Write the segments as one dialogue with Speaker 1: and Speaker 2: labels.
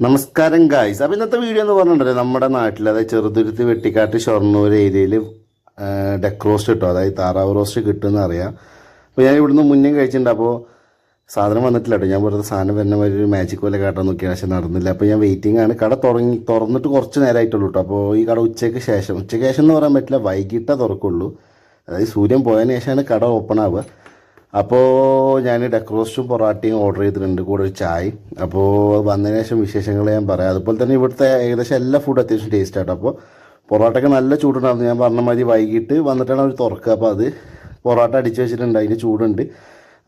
Speaker 1: നമസ്കാരം ഗായ്സ്. അപ്പോൾ ഇന്നത്തെ വീഡിയോ എന്ന് പറഞ്ഞിട്ടുണ്ടല്ലോ നമ്മുടെ നാട്ടിൽ അതായത് ചെറുതുരുത്തി വെട്ടിക്കാട്ട് ഷൊർണൂർ ഏരിയയിൽ ഡെക്ക് റോസ്റ്റ് കിട്ടും, അതായത് താറാവ് റോസ്റ്റ് കിട്ടുമെന്ന് അറിയാം. അപ്പോൾ ഞാൻ ഇവിടുന്ന് മുന്നേ കഴിച്ചിട്ടുണ്ട്. അപ്പോൾ സാധനം വന്നിട്ടില്ല കേട്ടോ. ഞാൻ വെറുതെ സാധനം വരുന്ന മാതിരി ഒരു മാജിക് പോലെ കാട്ടാൻ നോക്കിയാണ്, പക്ഷെ നടന്നില്ല. അപ്പോൾ ഞാൻ വെയിറ്റിംഗ് ആണ്. കട തുറന്നിട്ട് കുറച്ച് നേരമായിട്ടുള്ളൂ കേട്ടോ. അപ്പോൾ ഈ കട ഉച്ചയ്ക്ക് ശേഷം എന്ന് പറയാൻ പറ്റില്ല, വൈകിട്ടേ തുറക്കുള്ളൂ. അതായത് സൂര്യൻ പോയതിന് ശേഷമാണ് കട ഓപ്പൺ ആവുക. അപ്പോൾ ഞാൻ ഡെക്ക് റോസ്റ്റും പൊറാട്ടയും ഓർഡർ ചെയ്തിട്ടുണ്ട്, കൂടെ ഒരു ചായയും. അപ്പോൾ വന്നതിന് ശേഷം വിശേഷങ്ങൾ ഞാൻ പറയാം. അതുപോലെ തന്നെ ഇവിടുത്തെ ഏകദേശം എല്ലാ ഫുഡും അത്യാവശ്യം ടേസ്റ്റ് ആട്ടോ. അപ്പോൾ പൊറോട്ടയ്ക്ക് നല്ല ചൂടുണ്ടായിരുന്നു. ഞാൻ പറഞ്ഞ മാതിരി വൈകിട്ട് വന്നിട്ടാണ് അവർ തുറക്കുക. അപ്പോൾ അത് പൊറോട്ട അടിച്ച് വെച്ചിട്ടുണ്ട്, അതിന് ചൂടുണ്ട്.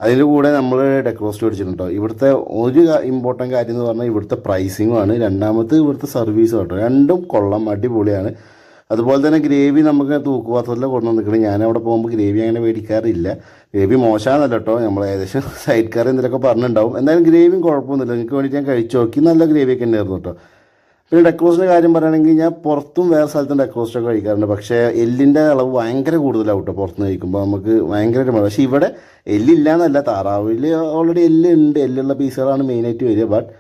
Speaker 1: അതിൻ്റെ കൂടെ നമ്മൾ ഡെക്ക് റോസ്റ്റ് മേടിച്ചിട്ടുണ്ടോ. ഇവിടുത്തെ ഒരു ഇമ്പോർട്ടൻറ്റ് കാര്യം എന്ന് പറഞ്ഞാൽ ഇവിടുത്തെ പ്രൈസിങ്ങുമാണ്, രണ്ടാമത് ഇവിടുത്തെ സർവീസും കേട്ടോ. രണ്ടും കൊള്ളാം, അടിപൊളിയാണ്. അതുപോലെ തന്നെ ഗ്രേവി നമുക്ക് തൂക്കുപാത്രത്തിൽ കൊണ്ടു നിൽക്കണം. ഞാനവിടെ പോകുമ്പോൾ ഗ്രേവി അങ്ങനെ മേടിക്കാറില്ല. ഗ്രേവി മോശമാണെന്നല്ല കേട്ടോ, നമ്മൾ ഏകദേശം സൈഡ് കറി എന്തെങ്കിലുമൊക്കെ പറഞ്ഞിട്ടുണ്ടാവും. എന്തായാലും ഗ്രേവിയും കുഴപ്പമൊന്നുമില്ല. നിങ്ങൾക്ക് വേണ്ടിയിട്ട് ഞാൻ കഴിച്ചു നോക്കി, നല്ല ഗ്രേവിയൊക്കെ ഉണ്ടായിരുന്നു കേട്ടോ. പിന്നെ ഡെക്ക് റോസ്റ്റിൻ്റെ കാര്യം പറയുകയാണെങ്കിൽ ഞാൻ പുറത്തും വേറെ സ്ഥലത്തും ഡെക്ക് റോസ്റ്റൊക്കെ കഴിക്കാറുണ്ട്. പക്ഷേ എല്ലിൻ്റെ അളവ് ഭയങ്കര കൂടുതലാവും കേട്ടോ പുറത്തുനിന്ന് കഴിക്കുമ്പോൾ. നമുക്ക് ഭയങ്കര പക്ഷേ ഇവിടെ എല്ലില്ല എന്നല്ല, താറാവിൽ ഓൾറെഡി എല്ലുണ്ട്. എല്ലുള്ള പീസുകളാണ് മെയിനായിട്ട് വരിക. ബട്ട്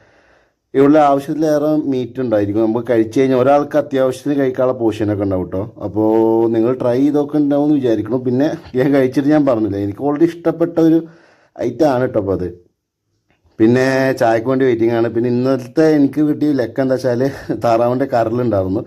Speaker 1: ഇവിടെ ആവശ്യത്തിലേറെ മീറ്റ് ഉണ്ടായിരിക്കും. നമുക്ക് കഴിച്ചു കഴിഞ്ഞാൽ ഒരാൾക്ക് അത്യാവശ്യത്തിന് കഴിക്കാനുള്ള പോർഷനൊക്കെ ഉണ്ടാവും കേട്ടോ. അപ്പോൾ നിങ്ങൾ ട്രൈ ചെയ്തൊക്കെ ഉണ്ടാവും എന്ന് വിചാരിക്കണം. പിന്നെ ഞാൻ കഴിച്ചിട്ട് ഞാൻ പറഞ്ഞില്ല, എനിക്ക് ഓൾറെഡി ഇഷ്ടപ്പെട്ട ഒരു ഐറ്റമാണ് കേട്ടോ. അപ്പോൾ അത് പിന്നെ ചായക്ക് വേണ്ടി വെയിറ്റിംഗ് ആണ്. പിന്നെ ഇന്നത്തെ എനിക്ക് കിട്ടിയ ലെക്ക് എന്താ വെച്ചാൽ താറാവിൻ്റെ കരലുണ്ടായിരുന്നു.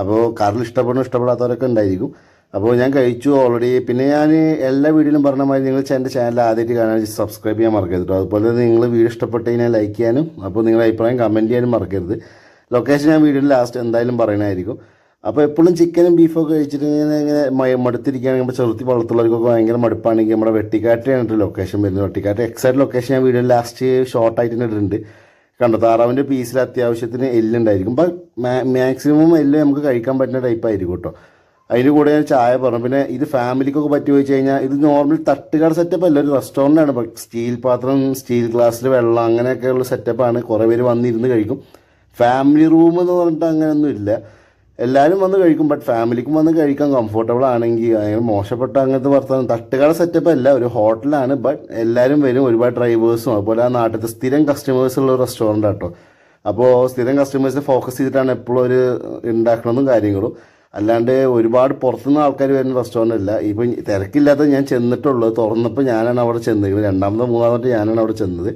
Speaker 1: അപ്പോൾ കരൽ ഇഷ്ടപ്പെടാത്തവരൊക്കെ ഉണ്ടായിരിക്കും. അപ്പോൾ ഞാൻ കഴിച്ചു ഓൾറെഡി. പിന്നെ ഞാൻ എല്ലാ വീഡിയോയിലും പറഞ്ഞ മാതിരി നിങ്ങൾ എൻ്റെ ചാനൽ ആദ്യമായിട്ട് കാണാൻ സബ്സ്ക്രൈബ് ചെയ്യാൻ മറക്കരുത്. അതുപോലെ തന്നെ നിങ്ങൾ വീഡിയോ ഇഷ്ടപ്പെട്ട് കഴിഞ്ഞാൽ ലൈക്ക് ചെയ്യാനും, അപ്പോൾ നിങ്ങളുടെ അഭിപ്രായം കമൻറ്റ് ചെയ്യാനും മറക്കരുത്. ലൊക്കേഷൻ ഞാൻ വീഡിയോയിൽ ലാസ്റ്റ് എന്തായാലും പറയണമായിരിക്കും. അപ്പോൾ എപ്പോഴും ചിക്കനും ബീഫൊക്കെ കഴിച്ചിട്ട് ഇങ്ങനെ മടുത്തിരിക്കുകയാണെങ്കിൽ ഇപ്പോൾ ചെറുത്തി വളർത്തുള്ളവർക്കൊക്കെ ഭയങ്കര മടുപ്പാണെങ്കിൽ നമ്മുടെ വെട്ടിക്കാട്ടിയാണ് ലൊക്കേഷൻ വരുന്നത്. വെട്ടിക്കാട്ട് എക്സാക്ട് ലൊക്കേഷൻ ഞാൻ വീഡിയോയിൽ ലാസ്റ്റ് ഷോർട്ടായിട്ട് ഇട്ടിട്ടുണ്ട്. കണ്ടോ, താറാവിൻ്റെ പീസിൽ അത്യാവശ്യത്തിന് എല്ലുണ്ടായിരിക്കും. ബട്ട് മാക്സിമം എല്ല് നമുക്ക് കഴിക്കാൻ പറ്റുന്ന ടൈപ്പായിരിക്കും കേട്ടോ. അതിന് കൂടെ ഞാൻ ചായ പറഞ്ഞു. പിന്നെ ഇത് ഫാമിലിക്കൊക്കെ പറ്റി വെച്ച് കഴിഞ്ഞാൽ ഇത് നോർമൽ തട്ടുകട സെറ്റപ്പ് അല്ല, ഒരു റെസ്റ്റോറൻ്റാണ്. സ്റ്റീൽ പാത്രം, സ്റ്റീൽ ഗ്ലാസ്സിൽ വെള്ളം, അങ്ങനെയൊക്കെയുള്ള സെറ്റപ്പാണ്. കുറേ പേര് വന്നിരുന്ന് കഴിക്കും. ഫാമിലി റൂം എന്ന് പറഞ്ഞിട്ട് അങ്ങനെയൊന്നും ഇല്ല, എല്ലാവരും വന്ന് കഴിക്കും. ബട്ട് ഫാമിലിക്കും വന്ന് കഴിക്കാൻ കംഫർട്ടബിൾ ആണെങ്കിൽ അങ്ങനെ മോശപ്പെട്ട അങ്ങനത്തെ വർത്തമാനം തട്ടുകട സെറ്റപ്പ് അല്ല, ഒരു ഹോട്ടലാണ്. ബട്ട് എല്ലാവരും വരും, ഒരുപാട് ഡ്രൈവേഴ്സും അതുപോലെ ആ നാട്ടിലത്തെ സ്ഥിരം കസ്റ്റമേഴ്സ് ഉള്ള റെസ്റ്റോറൻ്റ് ആട്ടോ. അപ്പോൾ സ്ഥിരം കസ്റ്റമേഴ്സിനെ ഫോക്കസ് ചെയ്തിട്ടാണ് എപ്പോഴും ഒരു ഉണ്ടാക്കണമെന്നും കാര്യങ്ങളും. അല്ലാണ്ട് ഒരുപാട് പുറത്തുനിന്ന് ആൾക്കാർ വരുന്ന റെസ്റ്റോറൻ്റ് അല്ല. ഇപ്പം തിരക്കില്ലാത്ത ഞാൻ ചെന്നിട്ടുള്ളത്, തുറന്നപ്പോൾ ഞാനാണ് അവിടെ ചെന്നത്. രണ്ടാമതോ മൂന്നാമത്തെ ഞാനാണ് അവിടെ ചെന്നത്.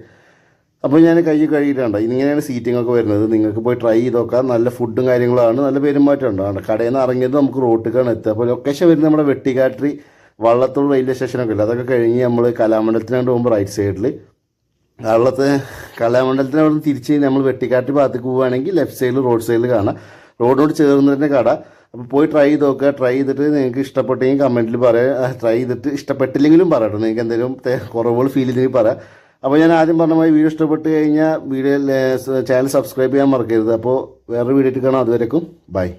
Speaker 1: അപ്പോൾ ഞാൻ കഴുകിയിട്ടുണ്ടോ. ഇങ്ങനെയാണ് സീറ്റിംഗ് ഒക്കെ വരുന്നത്. നിങ്ങൾക്ക് പോയി ട്രൈ ചെയ്ത് നോക്കാം. നല്ല ഫുഡും കാര്യങ്ങളാണ്, നല്ല പെരുമാറ്റം ഉണ്ടാവും. കടയിൽ നിന്ന് ഇറങ്ങിയത് നമുക്ക് റോട്ടിലേക്കാണ് എത്തുക. അപ്പോൾ ലൊക്കേഷൻ വരുന്നത് നമ്മുടെ വെട്ടിക്കാട്ടി വള്ളത്തോൾ റെയിൽവേ സ്റ്റേഷനൊക്കെ ഇല്ല. അതൊക്കെ കഴിഞ്ഞ് നമ്മൾ കലാമണ്ഡലത്തിനാണ്ട് പോകുമ്പോൾ റൈറ്റ് സൈഡിൽ, കലാമണ്ഡലത്തിന് അവിടെ നിന്ന് തിരിച്ച് നമ്മൾ വെട്ടിക്കാട്ടി ഭാഗത്തേക്ക് പോവുകയാണെങ്കിൽ ലെഫ്റ്റ് സൈഡിൽ റോഡ് സൈഡിൽ കാണാം. റോഡിനോട് ചേർന്ന് തന്നെ കട. അപ്പോൾ പോയി ട്രൈ ചെയ്ത് നോക്കുക. ട്രൈ ചെയ്തിട്ട് നിങ്ങൾക്ക് ഇഷ്ടപ്പെട്ടെങ്കിൽ കമൻറ്റിൽ പറയാം. ട്രൈ ചെയ്തിട്ട് ഇഷ്ടപ്പെട്ടില്ലെങ്കിലും പറയാം കേട്ടോ. നിങ്ങൾക്ക് എന്തെങ്കിലും കുറവുകൾ ഫീൽ ചെയ്തെങ്കിൽ പറയാം. അപ്പോൾ ഞാൻ ആദ്യം പറഞ്ഞ മാതിരി വീഡിയോ ഇഷ്ടപ്പെട്ട് കഴിഞ്ഞാൽ ചാനൽ സബ്സ്ക്രൈബ് ചെയ്യാൻ മറക്കരുത്. അപ്പോൾ വേറൊരു വീഡിയോ ആയിട്ട് കാണാം. അതുവരെക്കും ബൈ.